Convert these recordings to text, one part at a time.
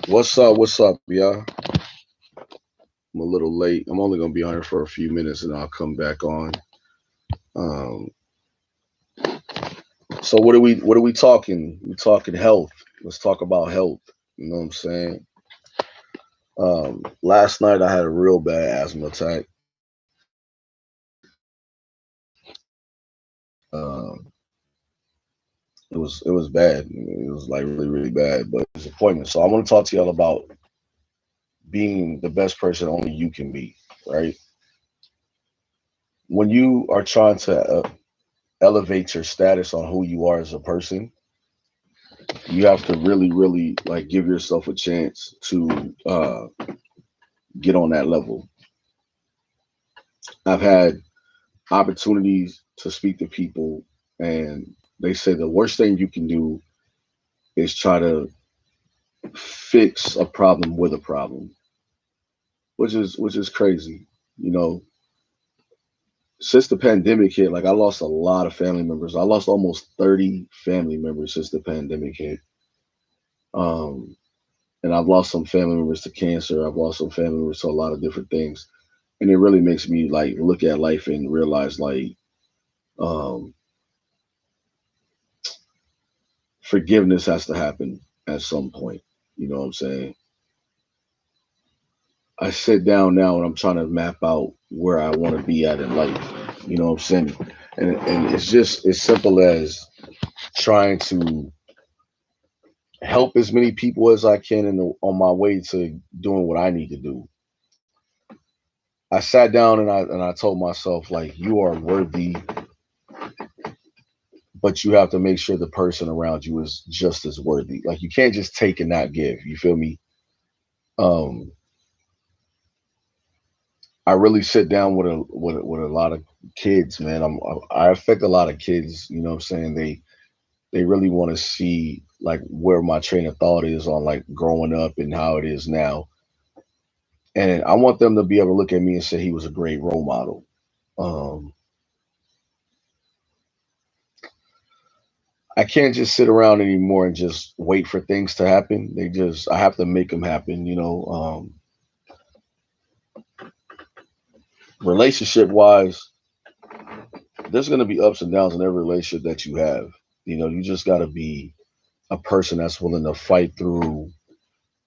What's up? What's up, y'all? I'm a little late. I'm only gonna be on here for a few minutes, and I'll come back on. Um, so what are we talking? We talking health. Let's talk about health. You know what I'm saying? Last night I had a real bad asthma attack. It was bad. It was like really really bad, but it's appointment. So I want to talk to y'all about being the best person only you can be. Right? When you are trying to elevate your status on who you are as a person, you have to really, really like give yourself a chance to get on that level. I've had opportunities to speak to people, and they say the worst thing you can do is try to fix a problem with a problem, which is crazy. You know, since the pandemic hit, like I lost a lot of family members. I lost almost 30 family members since the pandemic hit. Um, and I've lost some family members to cancer. I've lost some family members to a lot of different things, and it really makes me like look at life and realize like um, forgiveness has to happen at some point. You know what I'm saying? I sit down now and I'm trying to map out where I want to be at in life. You know what I'm saying? And it's just as simple as trying to help as many people as I can on my way to doing what I need to do. I sat down and I told myself like you are worthy, but you have to make sure the person around you is just as worthy. Like you can't just take and not give. You feel me? Um, I really sit down with a lot of kids, man. I affect a lot of kids. You know what I'm saying? They really want to see like where my train of thought is on like growing up and how it is now, and I want them to be able to look at me and say he was a great role model. Um, I can't just sit around anymore and just wait for things to happen. I have to make them happen. Relationship wise, there's going to be ups and downs in every relationship that you have. You just got to be a person that's willing to fight through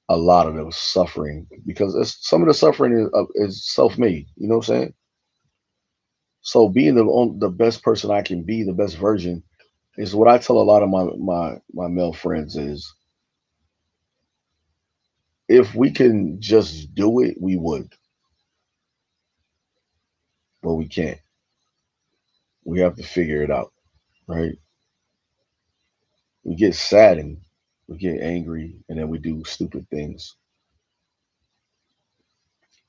a lot of the suffering because some of the suffering is self-made. You know what I'm saying? So being the best person I can be, the best version, is what I tell a lot of my male friends is if we can just do it, we would, but we can't. We have to figure it out, right? We get saddened, we get angry, and then we do stupid things.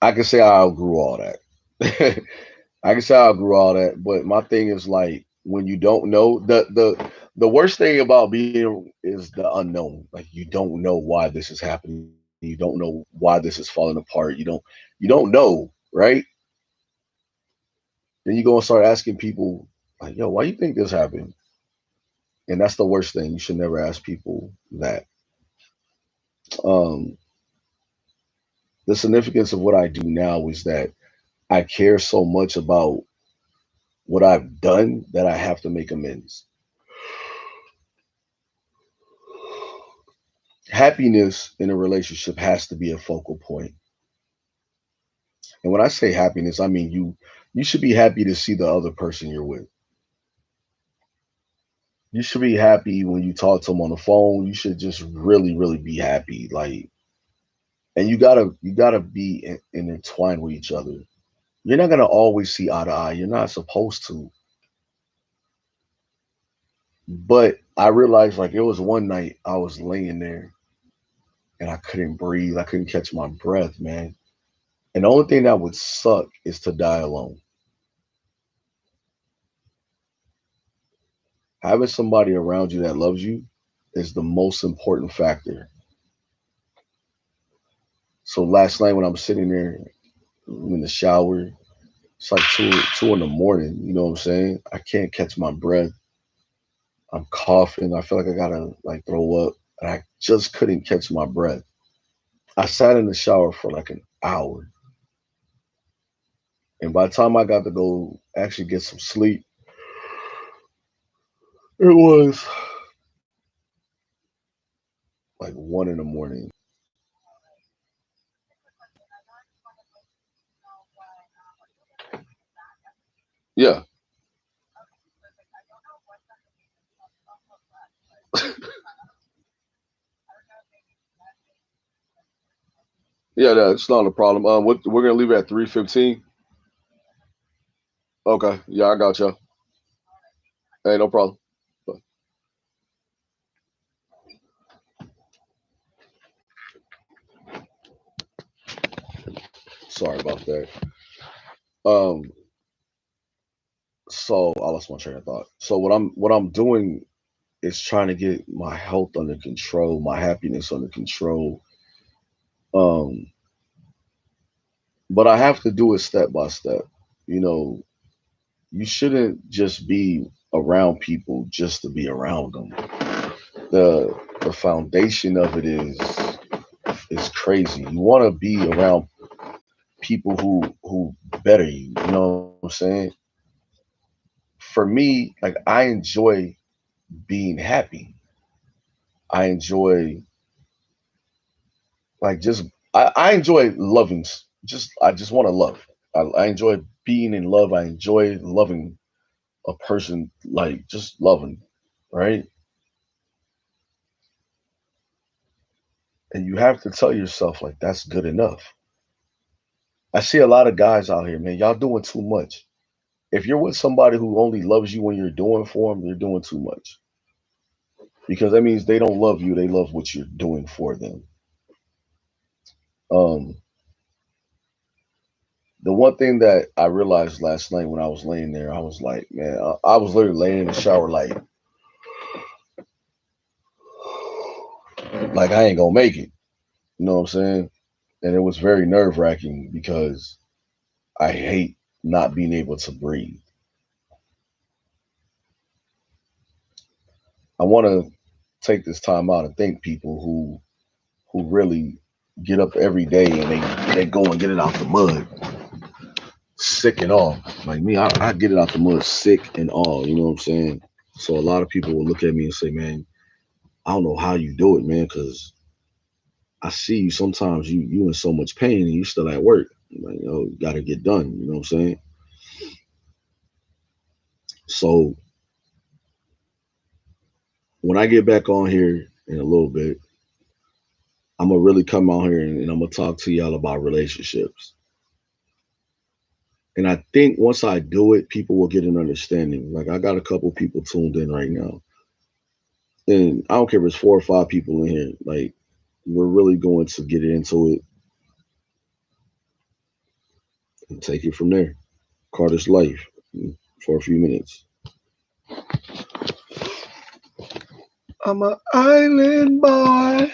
I can say I outgrew all that. I can say I outgrew all that, but my thing is like when you don't know the worst thing about being is the unknown. Like you don't know why this is happening. You don't know why this is falling apart. You don't know, right? Then you go and start asking people like, "Yo, why you think this happened?" And that's the worst thing. You should never ask people that. Um, the significance of what I do now is that I care so much about what I've done that I have to make amends. Happiness in a relationship has to be a focal point. And when I say happiness, I mean you should be happy to see the other person you're with. You should be happy when you talk to them on the phone. You should just really, really be happy. Like, and you gotta be intertwined with each other. You're not gonna always see eye to eye. You're not supposed to. But I realized like it was one night I was laying there and I couldn't breathe. I couldn't catch my breath, man. And the only thing that would suck is to die alone. Having somebody around you that loves you is the most important factor. So last night when I'm sitting there I'm in the shower, it's like two in the morning. You know what I'm saying? I can't catch my breath. I'm coughing. I feel like I gotta like throw up, and I just couldn't catch my breath. I sat in the shower for like an hour. And by the time I got to go actually get some sleep, it was like 1 in the morning. Yeah. Yeah, that's not a problem. What we're gonna leave it at 3:15. Okay. Yeah, I got you. Hey, no problem. Sorry about that. Um, so I lost my train of thought. So what I'm doing is trying to get my health under control, my happiness under control. Um, but I have to do it step by step. You know, you shouldn't just be around people just to be around them. The foundation of it is crazy. You want to be around people who better you. You know what I'm saying? For me, like I enjoy being happy. I enjoy like just I enjoy loving. Just I just want to love. I enjoy being in love. I enjoy loving a person, like just loving, right? And you have to tell yourself like that's good enough. I see a lot of guys out here, man. Y'all doing too much. If you're with somebody who only loves you when you're doing for them, you're doing too much because that means they don't love you. They love what you're doing for them. Um, the one thing that I realized last night when I was laying there, I was like, man, I was literally laying in the shower like I ain't gonna make it. You know what I'm saying? And it was very nerve wracking because I hate not being able to breathe. I want to take this time out and thank people who really get up every day and they go and get it out the mud, sick and all. Like me, I get it out the mud, sick and all. You know what I'm saying? So a lot of people will look at me and say, "Man, I don't know how you do it, man, because I see you sometimes you in so much pain and you still at work. Like, you got to get done. You know what I'm saying?" So when I get back on here in a little bit, I'm gonna really come out here and I'm gonna talk to y'all about relationships. And I think once I do it, people will get an understanding. Like I got a couple people tuned in right now, and I don't care if it's 4 or 5 people in here. Like we're really going to get into it and take it from there. Carter's life for a few minutes. I'm an island boy.